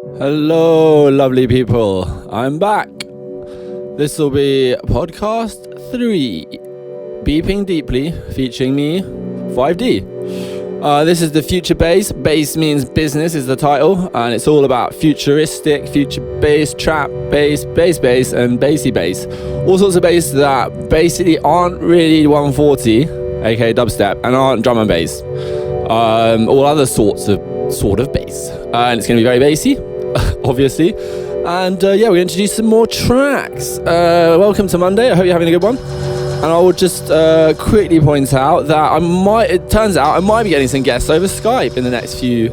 Hello, lovely people. I'm back. This will be podcast 3, Beeping Deeply, featuring me, 5D. This is the future bass. Bass means business is the title, and it's all about futuristic, future bass, trap bass, and bassy bass. All sorts of bass that basically aren't really 140, aka dubstep, and aren't drum and bass. All other sorts of bass. And it's going to be very bassy, obviously. And we're going to introduce some more tracks. Welcome to Monday. I hope you're having a good one. And I will just quickly point out that it turns out I might be getting some guests over Skype in the next few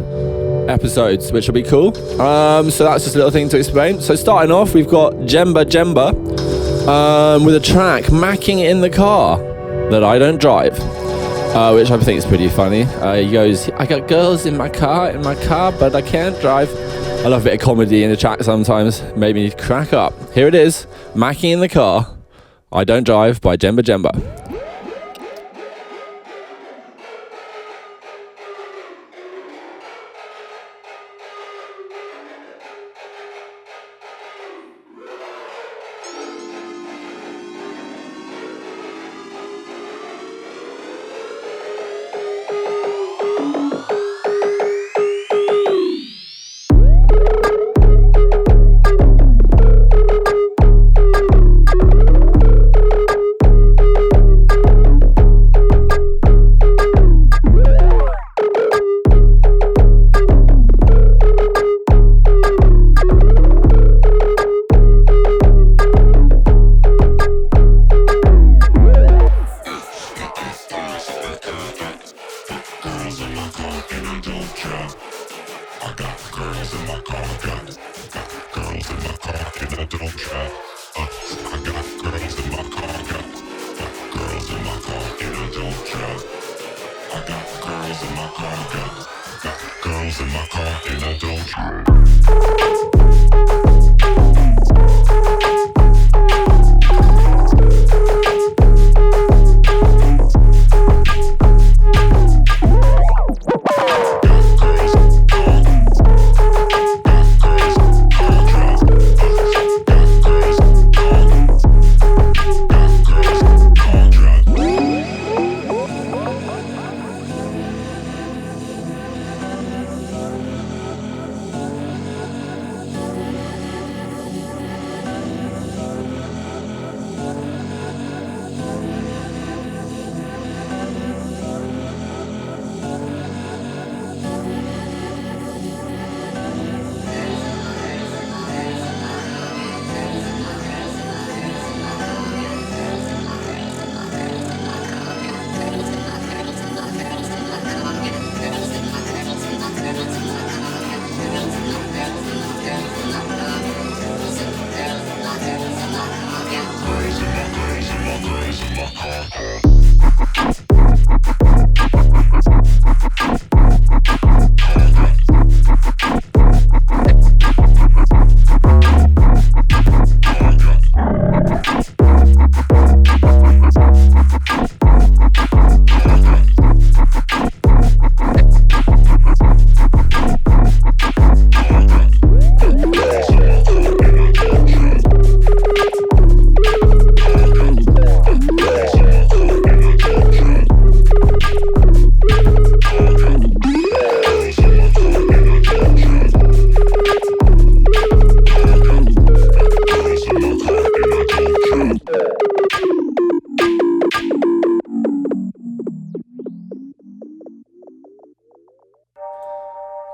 episodes, which will be cool. So that's just a little thing to explain. So starting off, we've got Jemba with a track, Macking in the Car That I Don't Drive. Which I think is pretty funny. He goes, I got girls in my car, but I can't drive. I love a bit of comedy in the track sometimes. Made me crack up. Here it is, Macking in the Car I Don't Drive by Jemba.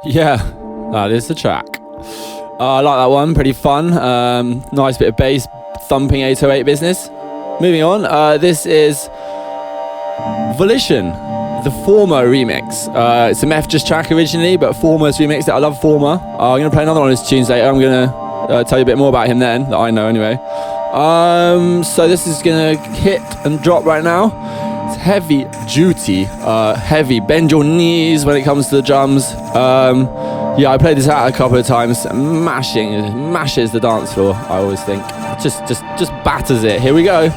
Yeah, that is the track. I like that one, pretty fun. Nice bit of bass, thumping 808 business. Moving on, this is Volition, the Former remix. It's a Meth Just track originally, but Former's remixed it. I love Former. I'm going to play another one of his tunes later. I'm going to tell you a bit more about him then, that I know anyway. So this is going to hit and drop right now. It's heavy duty, heavy. Bend your knees when it comes to the drums. I played this out a couple of times. Mashes the dance floor, I always think. Just batters it. Here we go.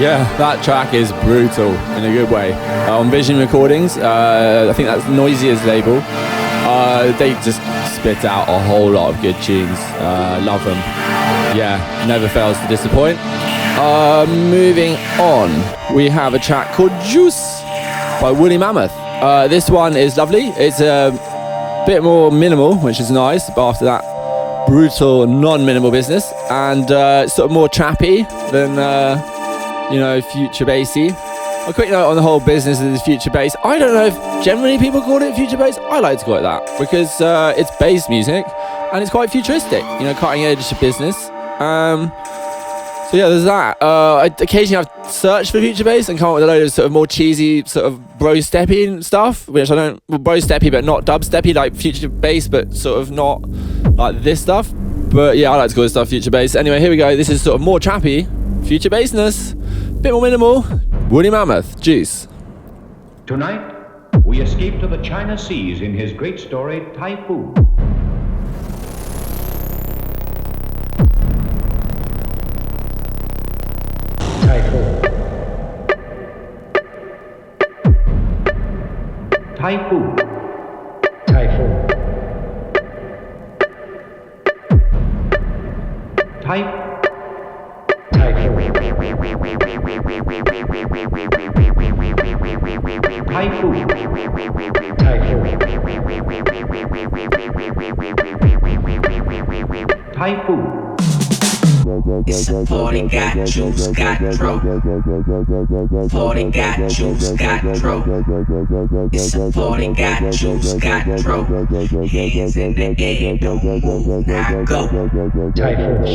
Yeah, that track is brutal in a good way. On Vision Recordings, I think that's Noisier's label. They just spit out a whole lot of good tunes. Love them. Yeah, never fails to disappoint. Moving on, we have a track called Juice by Woolly Mammoth. This one is lovely. It's a bit more minimal, which is nice, but after that brutal non-minimal business, and sort of more trappy than future bassy. A quick note on the whole business of this future bass. I don't know if generally people call it future bass. I like to call it that because it's bass music and it's quite futuristic, cutting edge business. So yeah, there's that. Occasionally I've searched for future bass and come up with a load of sort of more cheesy sort of bro steppy stuff, which I don't, bro steppy but not dub steppy, like future bass but sort of not like this stuff. But yeah, I like to call this stuff future bass. Anyway, here we go. This is sort of more trappy, future bassness, bit more minimal. Woolly Mammoth, Juice. Tonight, we escape to the China Seas in his great story, Typhoon. Typhoon. Typhoon. Typhoon. Typhoon. Typhoon. It's 40 got juice, got dro. 40 got juice, got dro. It's 40 got juice, got dro. Hands in the air, don't move, now go. Typhoon.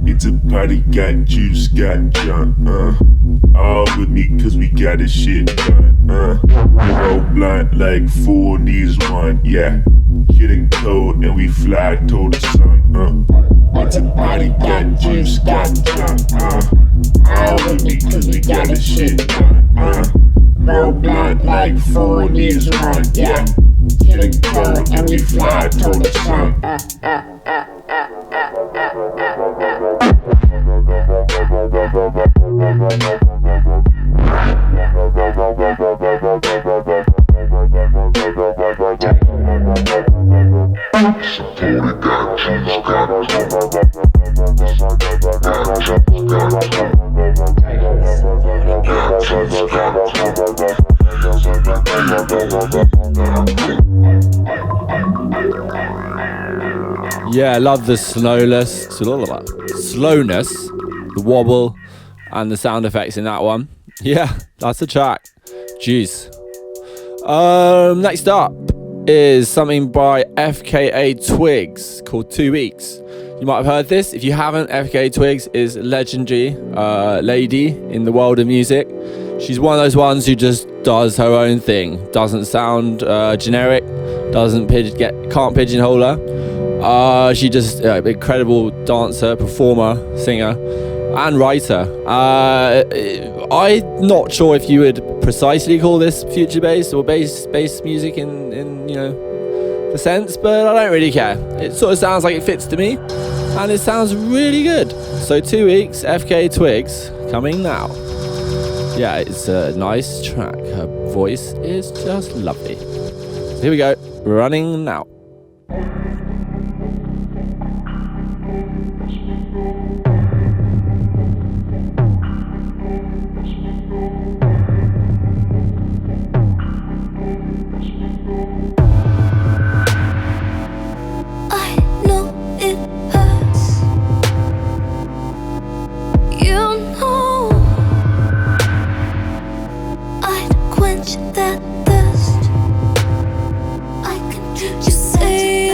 It's a party, got juice, got junk, all with me cause we got this shit done, roll blunt like 4D's one, yeah, getting cold and we fly toward the sun, It's a party, got juice, got junk, all with me cause we got this shit done, roll blunt like 4D's one, yeah, getting cold and we fly toward the sun. Yeah, I love the slowness, the wobble, and the sound effects in that one. Yeah, that's the track. Juice. Next up is something by FKA Twigs called 2 Weeks. You might have heard this. If you haven't, FKA Twigs is a legendary lady in the world of music. She's one of those ones who just does her own thing. Doesn't sound generic. Can't pigeonhole her. She just incredible dancer, performer, singer, and writer. I'm not sure if you would precisely call this future bass or bass music in the sense, but I don't really care. It sort of sounds like it fits to me, and it sounds really good. So 2 Weeks, FK Twigs, coming now. Yeah, it's a nice track. Her voice is just lovely. So here we go, running now. That thirst, I can just say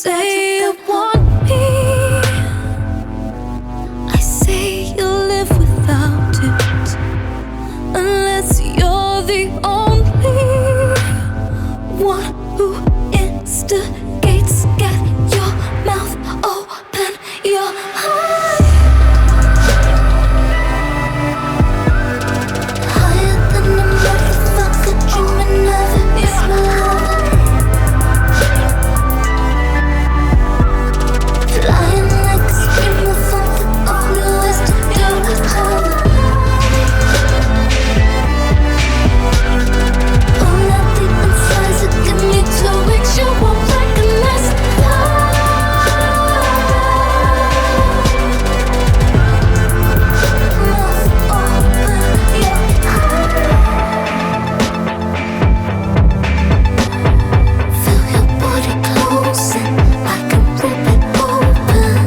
say you want me. I say you'll live without it, unless you're the only one who instigates. Get your mouth open, your heart higher than a motherfucker dreaming of it. It's my love. Flying like a stream of something all there is to do with her. All that deep inside, so give me 2 weeks, you won't recognize love. Mouth open, your heart. Feel your body closing, I can rip it open.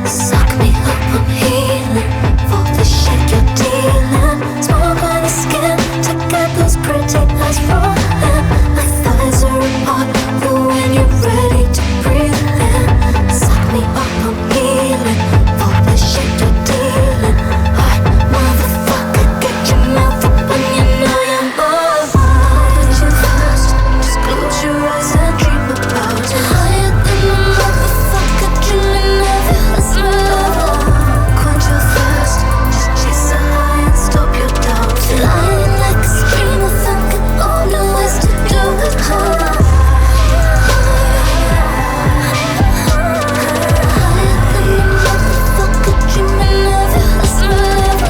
Suck me up, I'm healing for the shit you're dealing. Small body skin to get those pretty eyes rolling. My thighs are apart, but when you're ready to breathe in, suck me up, I'm healing for the shit you're dealing. Alright, motherfucker, get your mouth open, you know you're more. Put you first, just close your eyes and dream about it. Higher than a motherfucker dreaming of it. That's my love. Quench your thirst, just chase a high and stop your doubt. Flying like a stream of thinking, all there is to do with her. Higher than a motherfucker dreaming of it. That's my love.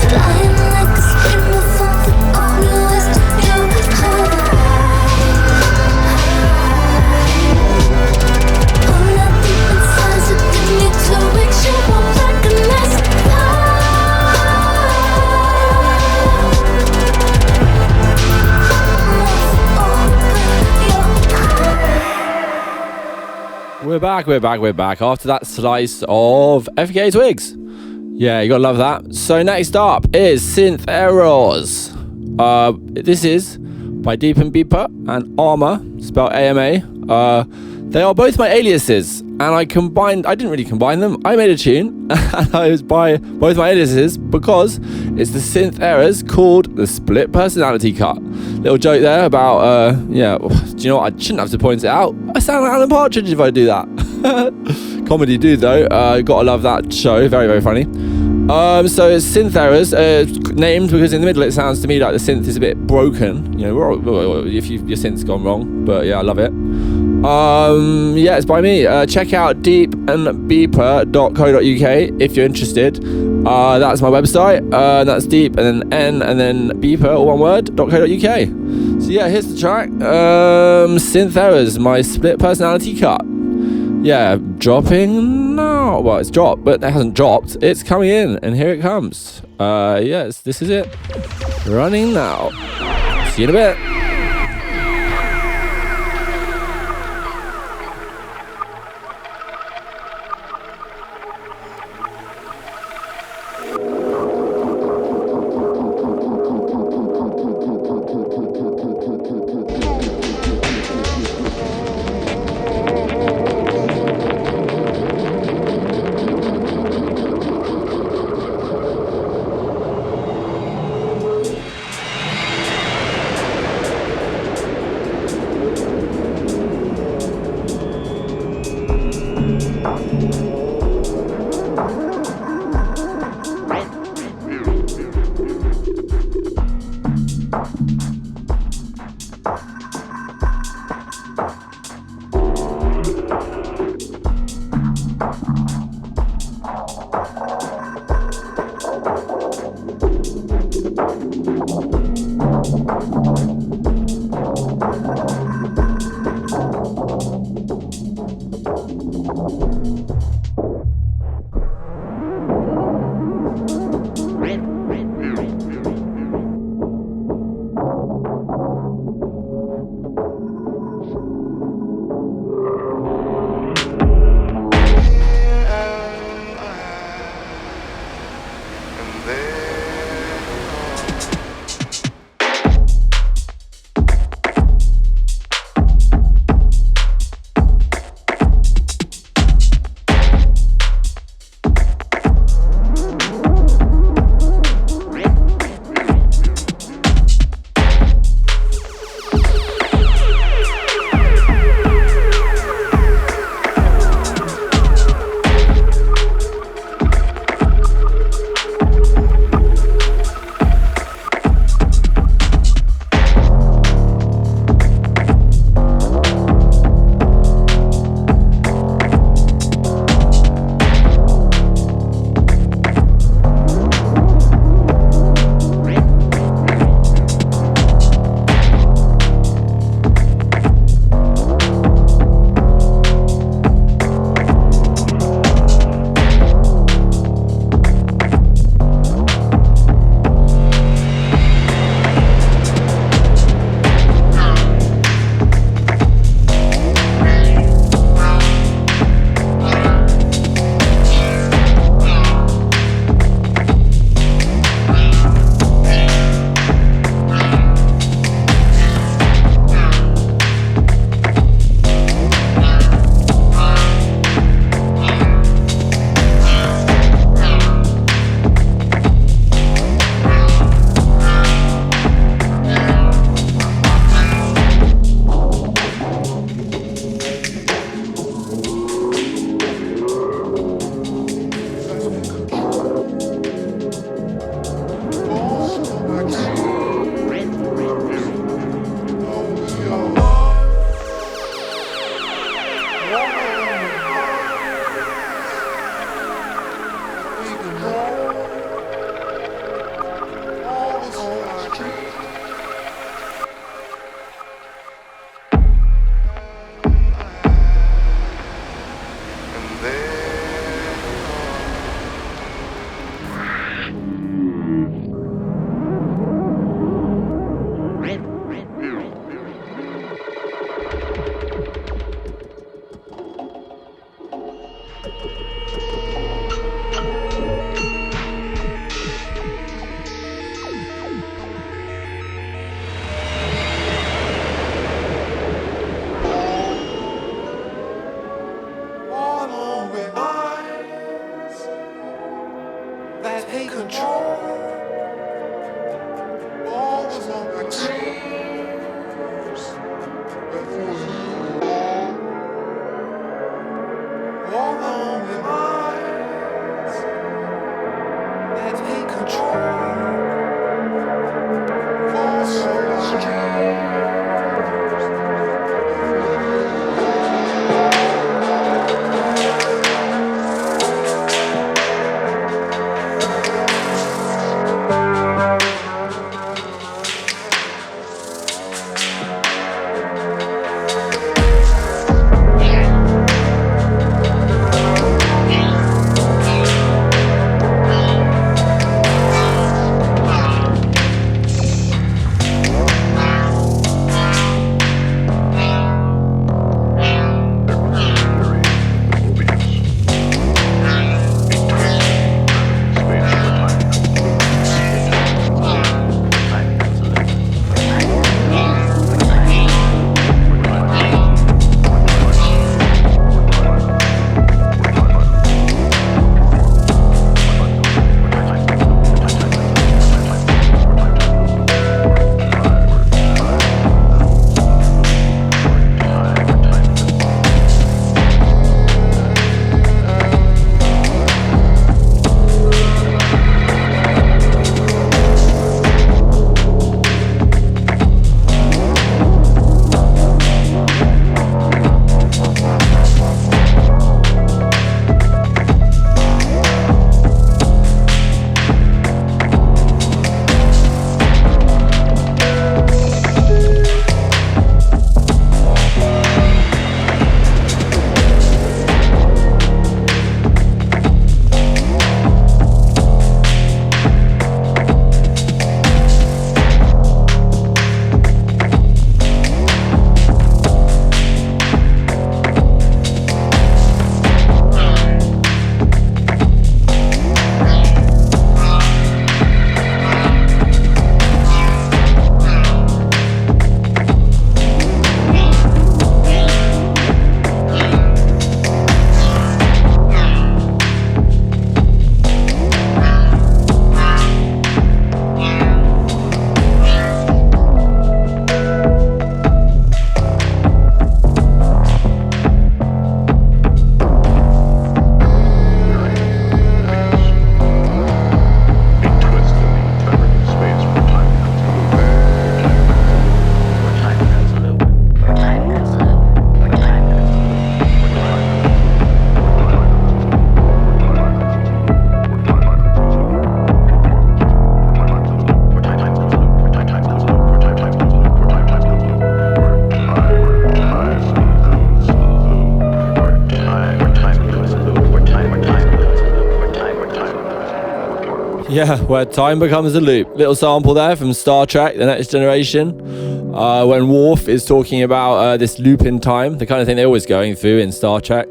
Flying like a stream of something, all there is to do with her. All that deep inside, so give me 2 weeks, you won't recognize love. We're back after that slice of FK Twigs. Yeah, you gotta love that. So next up is Synth Errors. This is by Deep and Beeper and Armour, spelled AMA. They are both my aliases, and I didn't really combine them. I made a tune, and I was by both my aliases because it's the Synth Errors called the Split Personality Cut. Little joke there about, do you know what? I shouldn't have to point it out. I sound like Alan Partridge if I do that. Comedy dude though, gotta love that show, very, very funny. So it's Synth Errors, named because in the middle it sounds to me like the synth is a bit broken. You know, if your synth's gone wrong, but yeah, I love it. Yeah, it's by me. Check out deepandbeeper.co.uk if you're interested. That's my website. That's deep and then N and then beeper, all one word, .co.uk. So yeah, here's the track. Synth Errors, my split personality cut. Yeah, dropping now. Well, it's dropped, but it hasn't dropped. It's coming in, and here it comes. Yes, this is it. Running now. See you in a bit. Yeah, where time becomes a loop. Little sample there from Star Trek, The Next Generation, when Worf is talking about this loop in time, the kind of thing they're always going through in Star Trek.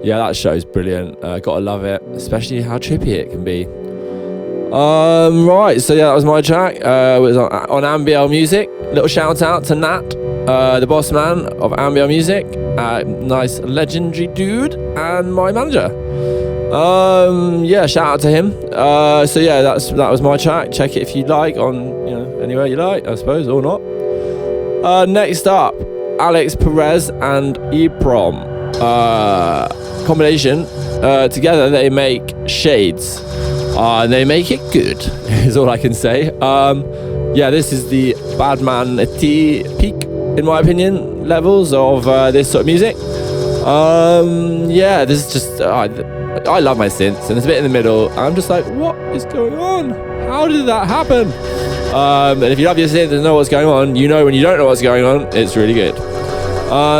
Yeah, that show's brilliant. Gotta love it, especially how trippy it can be. Right, so yeah, that was my track. It was on Ambiel Music. Little shout out to Nat, the boss man of Ambiel Music. Nice legendary dude, and my manager. Yeah, shout out to him. So yeah, that was my track. Check it if you like on anywhere you like, I suppose, or not. Next up, Alex Perez and Eprom. Combination. Together they make Shades. And they make it good, is all I can say. Yeah, this is the Badman T peak, in my opinion, levels of this sort of music. Yeah, this is just I love my synths, and it's a bit in the middle. I'm just like, what is going on? How did that happen? And if you love your synth and know what's going on, you know when you don't know what's going on, it's really good.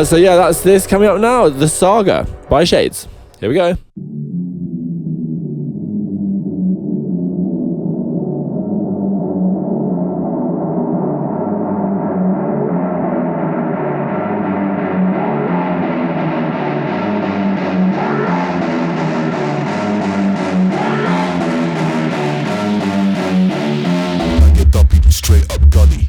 So yeah, that's this coming up now, The Saga by Shades. Here we go. Straight up gully.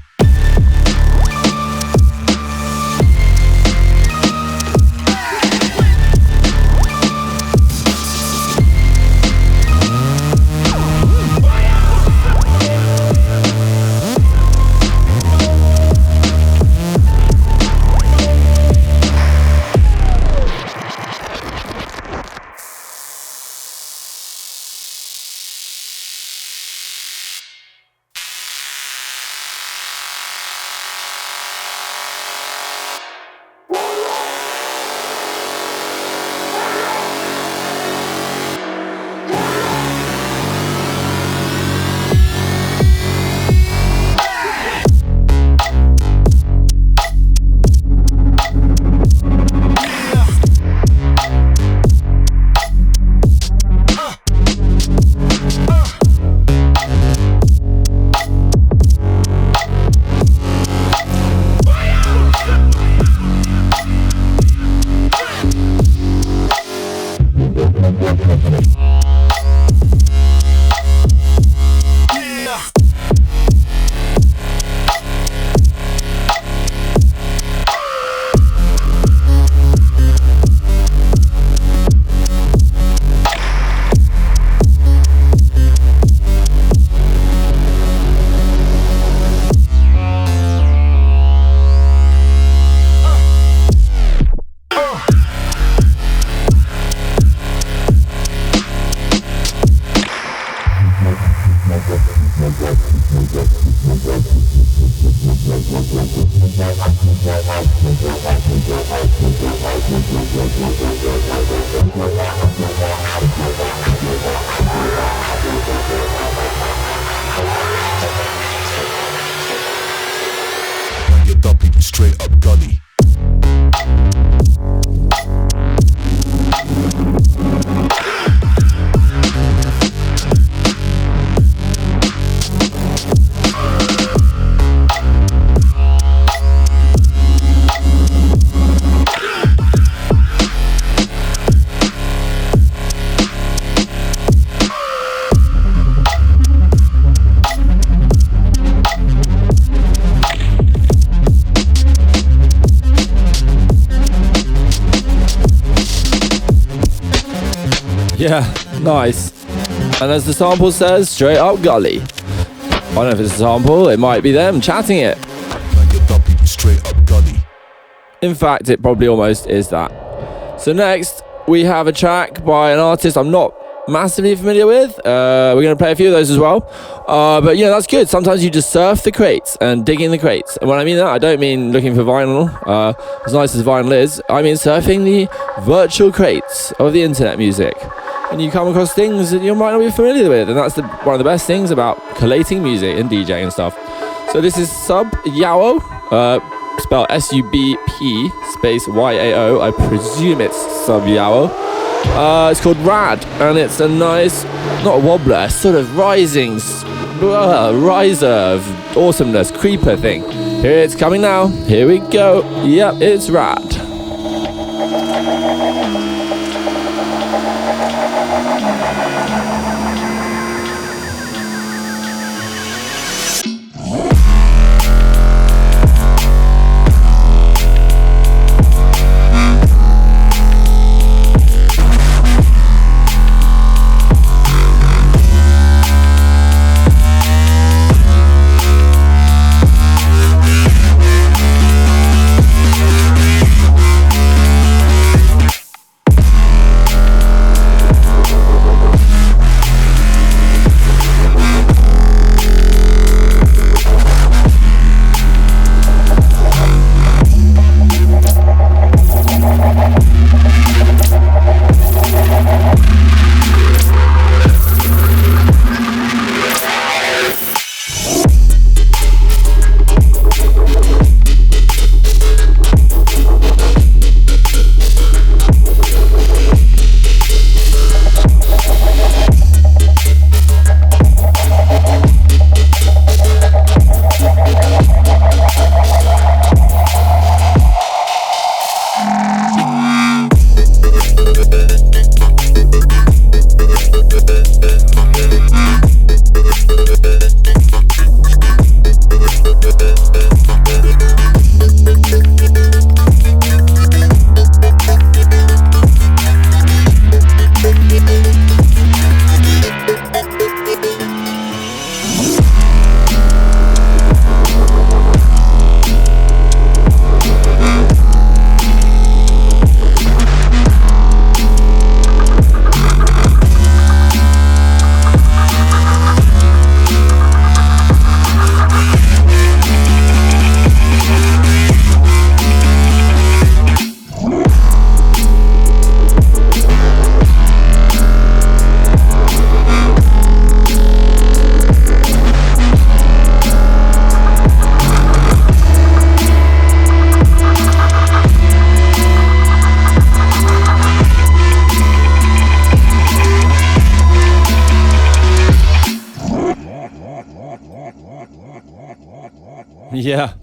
You dumb people straight up gully. Yeah, nice. And as the sample says, straight up gully. I don't know if it's a sample, it might be them chatting it. You dumb people straight up gully. In fact, it probably almost is that. So next, we have a track by an artist I'm not massively familiar with. We're going to play a few of those as well. But yeah, that's good. Sometimes you just surf the crates and dig in the crates. And when I mean that, I don't mean looking for vinyl, as nice as vinyl is. I mean surfing the virtual crates of the internet music. And you come across things that you might not be familiar with. And that's one of the best things about collating music and DJing and stuff. So this is Sub-Yao, spelled S-U-B-P space Y-A-O. I presume it's Sub-Yao. It's called Rad, and it's a nice, not a wobbler, sort of rising, riser of awesomeness, creeper thing. Here it's coming now. Here we go. Yep, it's Rad. Yeah.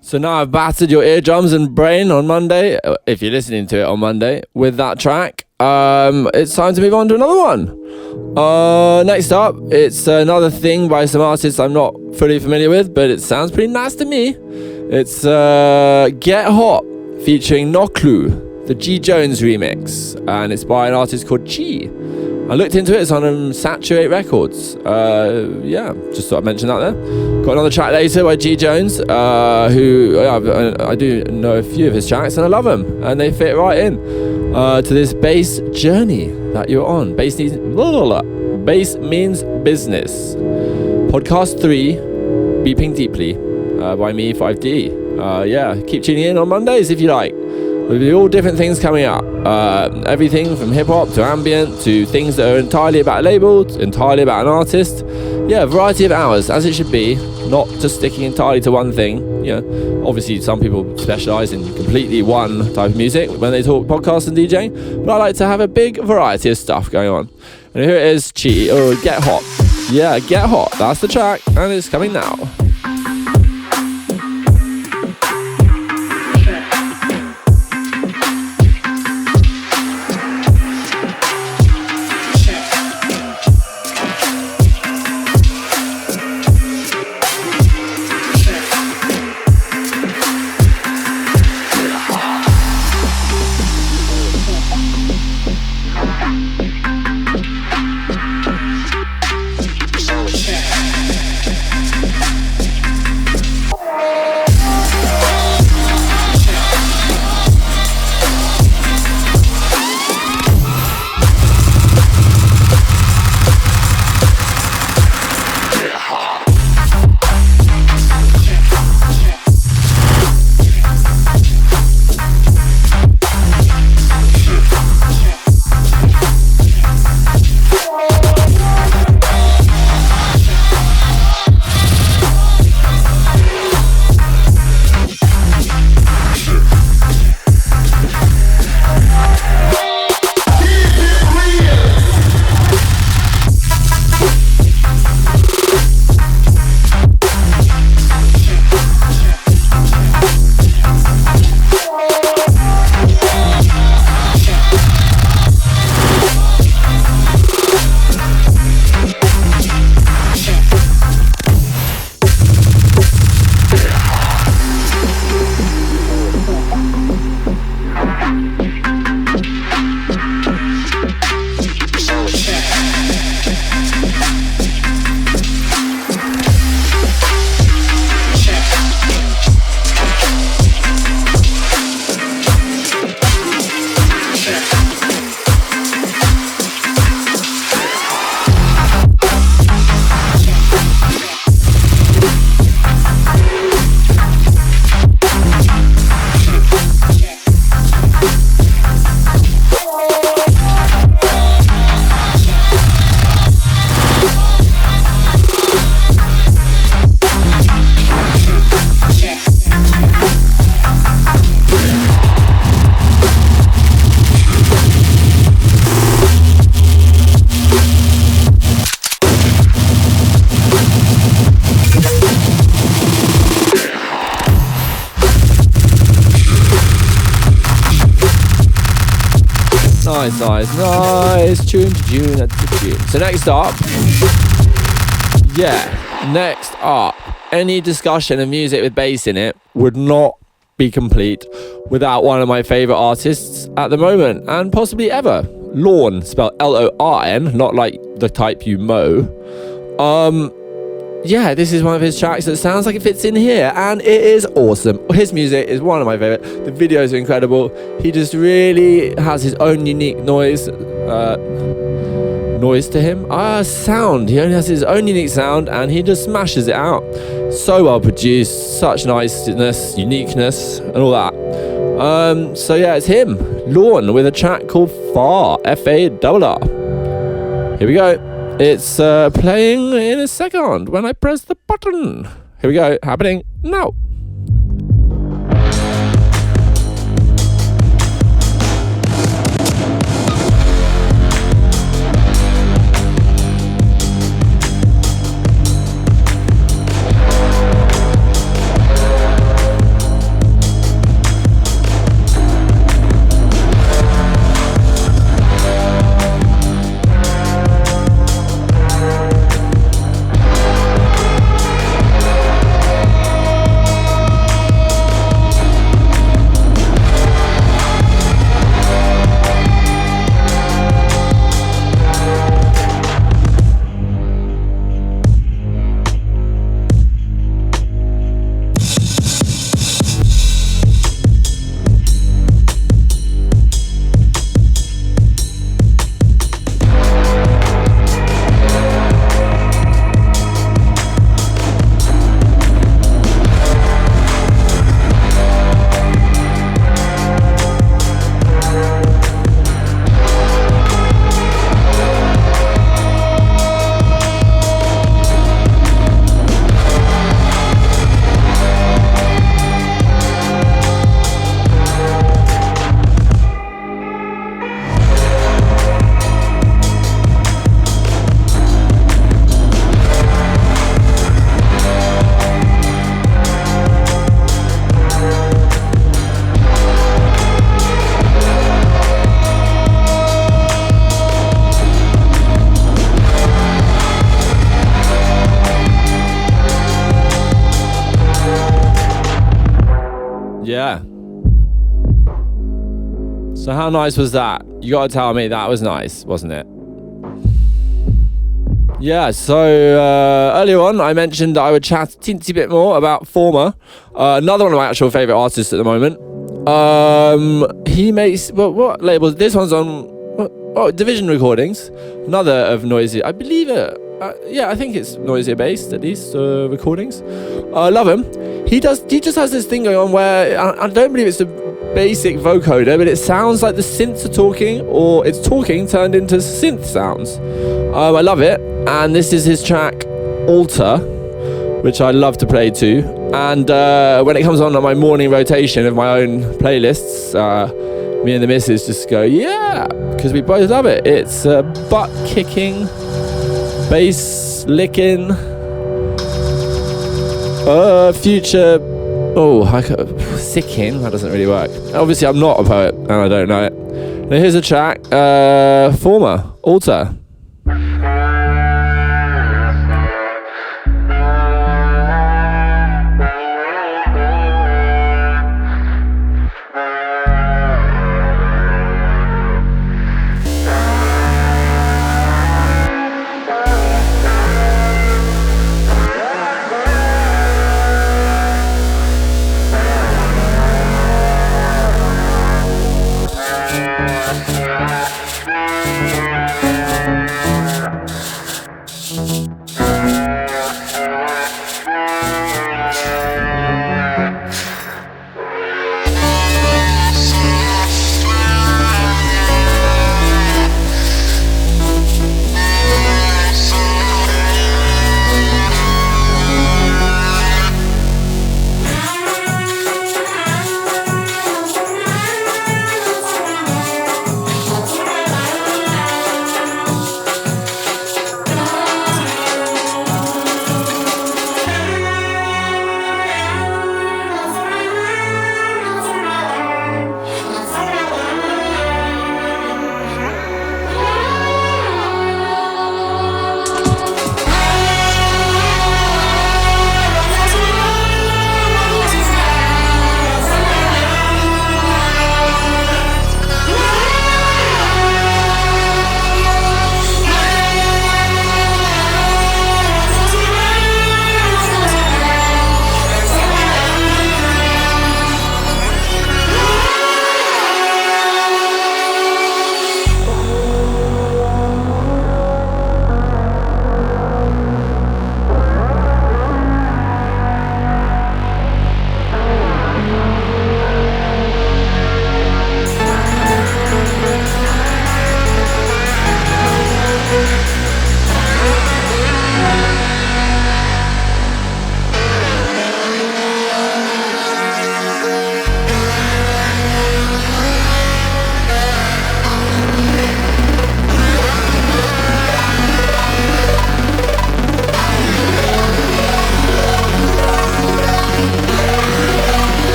So now I've battered your eardrums and brain on Monday, if you're listening to it on Monday, with that track. It's time to move on to another one. Next up, it's another thing by some artists I'm not fully familiar with, but it sounds pretty nice to me. It's Get Hot featuring Noklu, the G Jones remix, and it's by an artist called Chi. I looked into it, it's on Saturate Records. Yeah, just thought I'd mention that there. Got another track later by G Jones, who I do know a few of his tracks and I love them, and they fit right in to this bass journey that you're on. Bass needs, Bass Means Business. Podcast 3, Beeping Deeply, by me, 5D. Yeah, keep tuning in on Mondays if you like. There'll be all different things coming up. Everything from hip-hop to ambient to things that are entirely about a label, entirely about an artist. Yeah, a variety of hours, as it should be. Not just sticking entirely to one thing. You know, obviously some people specialise in completely one type of music when they talk podcasts and DJing, but I like to have a big variety of stuff going on. And here it is, Get Hot. Yeah, Get Hot, that's the track, and it's coming now. Nice. Tune. So next up, any discussion of music with bass in it would not be complete without one of my favourite artists at the moment, and possibly ever. Lorn, spelled Lorn, not like the type you mow. Yeah, this is one of his tracks that sounds like it fits in here, and it is awesome. His music is one of my favourite. The videos are incredible. He just really has his own unique noise to him. Sound. He only has his own unique sound, and he just smashes it out. So well produced, such niceness, uniqueness, and all that. So yeah, it's him, Lorn, with a track called Far, F-A-R-R. Here we go. It's playing in a second when I press the button. Here we go, happening now. Yeah. So how nice was that? You gotta tell me that was nice, wasn't it? Yeah, so earlier on I mentioned that I would chat a teensy bit more about Former, another one of my actual favourite artists at the moment. He makes, what label? This one's on Division Recordings, another of Noisy, I believe it. I think it's Noisier based, at least, recordings. I love him. He just has this thing going on where I don't believe it's a basic vocoder, but it sounds like the synths are talking, or it's talking turned into synth sounds. I love it, and this is his track Alter, which I love to play to. And when it comes on my morning rotation of my own playlists, me and the missus just go, yeah, because we both love it. It's butt kicking, bass licking, future. Sicking. That doesn't really work. Obviously, I'm not a poet and I don't know it. Now here's a track, Former, Alter.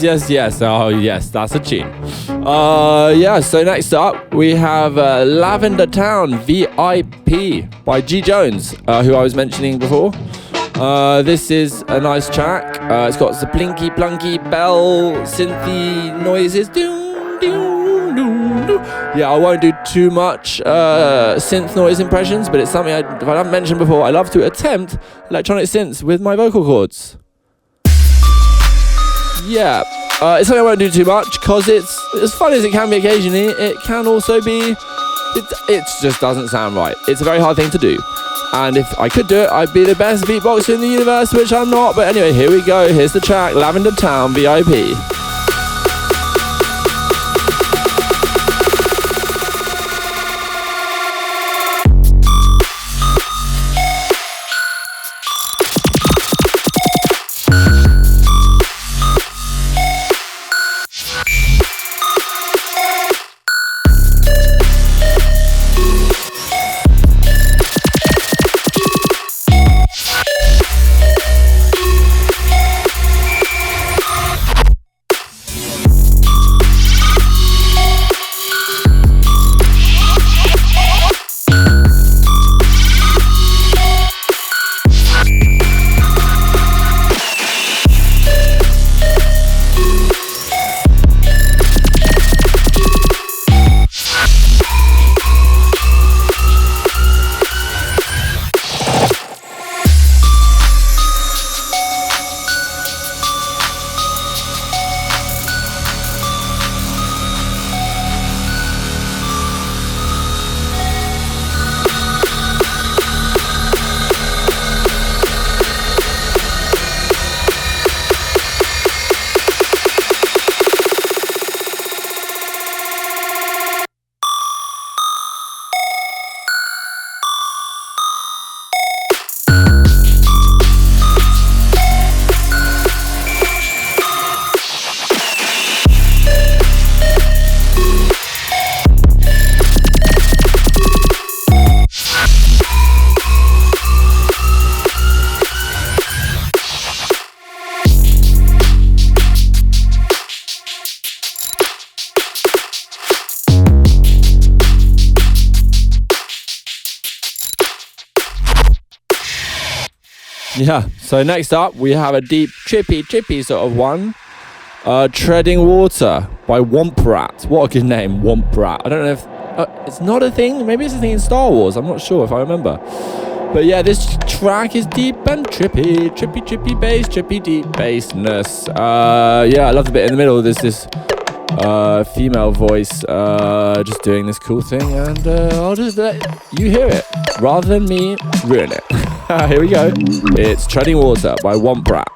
Yes. Oh, yes, that's a tune. So next up, we have Lavender Town VIP by G. Jones, who I was mentioning before. This is a nice track. It's got some blinky, blunky, bell, synthy noises. Yeah, I won't do too much synth noise impressions, but it's something I haven't mentioned before. I love to attempt electronic synths with my vocal cords. Yeah, it's something I won't do too much because it's as fun as it can be occasionally. It can also be, it just doesn't sound right. It's a very hard thing to do. And if I could do it, I'd be the best beatboxer in the universe, which I'm not. But anyway, here we go. Here's the track, Lavender Town VIP. Yeah, so next up we have a deep, trippy sort of one. Treading Water by Womp Rat. What a good name, Womp Rat. I don't know if it's not a thing. Maybe it's a thing in Star Wars. I'm not sure if I remember. But yeah, this track is deep and trippy bass, trippy deep bassness. Yeah, I love the bit in the middle. There's this female voice just doing this cool thing, and I'll just let you hear it rather than me ruin it. Here we go. It's Treading Water by Womp Rat.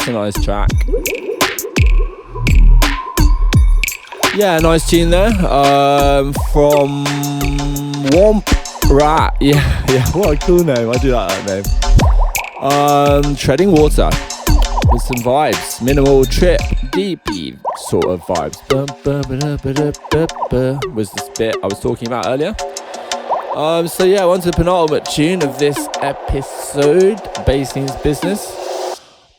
A nice track. Yeah, nice tune there. From Womp Rat. Yeah, what a cool name. I do like that name. Treading Water with some vibes. Minimal trip, deepy sort of vibes. Was this bit I was talking about earlier. So yeah, on to the penultimate tune of this episode, Basing's Business.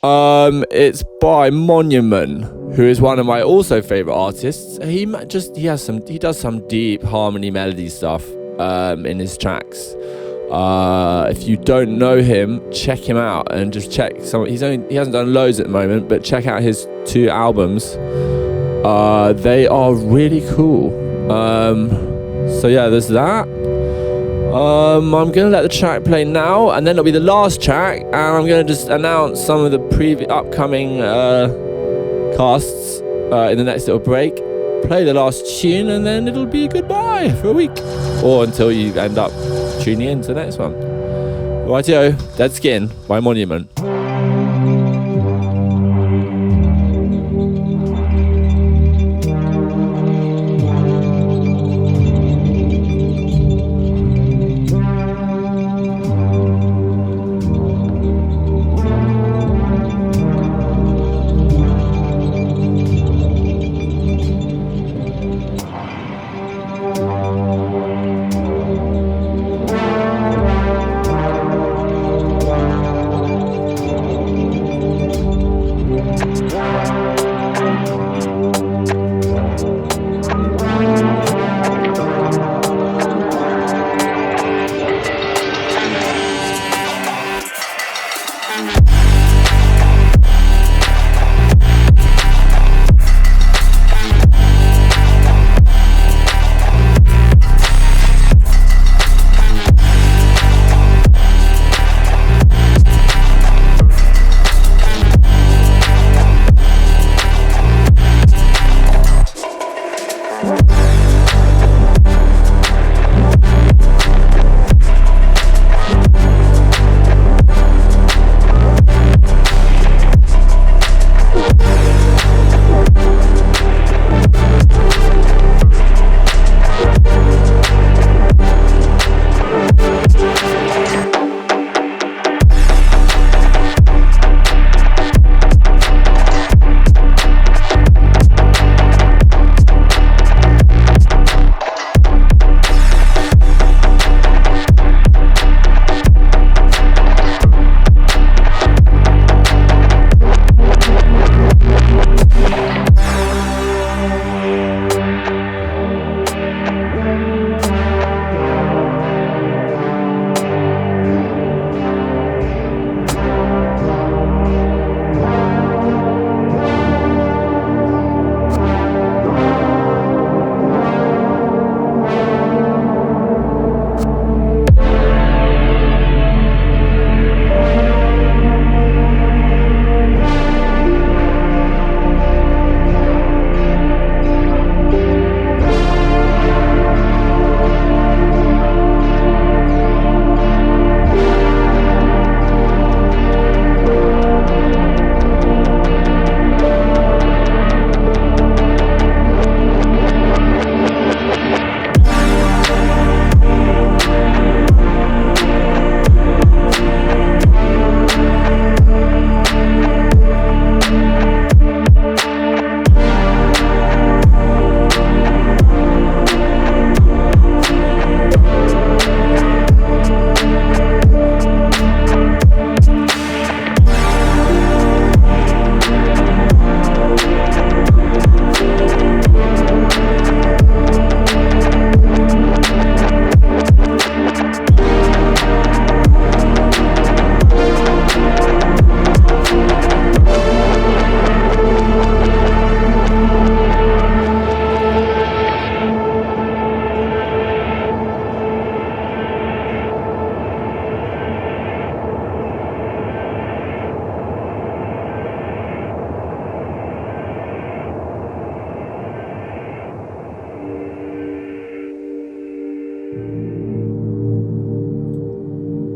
It's by Monument, who is one of my also favorite artists. He does some deep harmony melody stuff in his tracks. If you don't know him, check him out and just check some. He hasn't done loads at the moment, but check out his 2 albums. They are really cool. So yeah, there's that. I'm gonna let the track play now, and then it'll be the last track, and I'm gonna just announce some of the upcoming casts in the next little break. Play the last tune, and then it'll be goodbye for a week, or until you end up tuning in to the next one. Rightio, Dead Skin by Monument.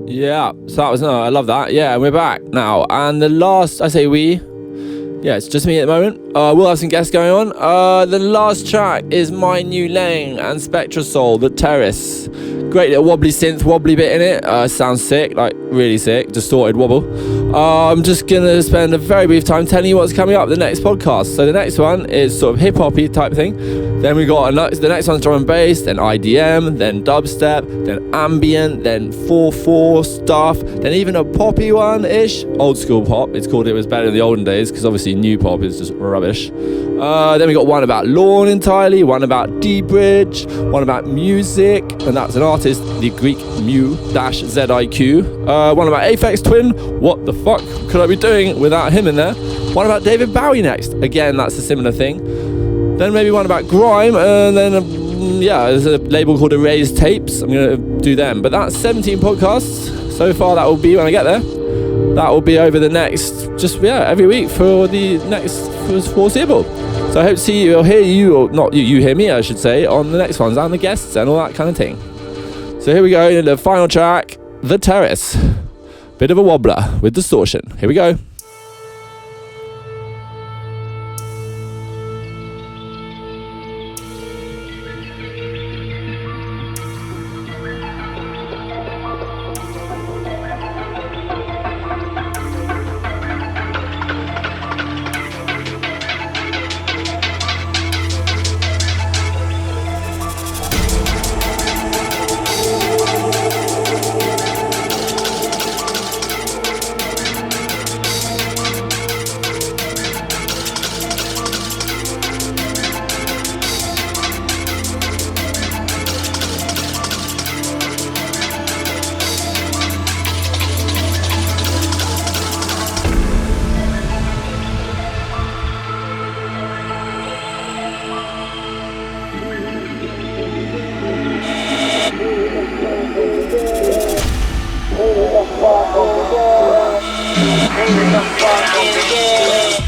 Yeah, so that was, I love that. Yeah, and we're back now. And the last, I say we, yeah, it's just me at the moment. We'll have some guests going on. The last track is My New Lane and Spectra Soul, The Terrace. Great little wobbly synth, wobbly bit in it. Sounds sick, like really sick, distorted wobble. I'm just going to spend a very brief time telling you what's coming up the next podcast. So the next one is sort of hip-hop-y type thing. Then we got the next one's drum and bass, then IDM, then dubstep, then ambient, then 4/4 stuff, then even a poppy one-ish. Old school pop, it's called. It was better in the olden days, because obviously new pop is just rubbish. Then we got one about lawn entirely, one about D-Bridge, one about music, and that's an artist, the Greek Mu-ZIQ. One about Aphex Twin. What the fuck could I be doing without him in there? One about David Bowie next. Again, that's a similar thing. Then maybe one about grime, and then there's a label called Erased Tapes. I'm gonna do them. But that's 17 podcasts so far. That will be when I get there. That will be over the next, every week for the next foreseeable. So I hope to see you, or hear you, or not you hear me, I should say, on the next ones, and the guests and all that kind of thing. So here we go, in the final track, The Terrace. Bit of a wobbler with distortion. Here we go. Hey,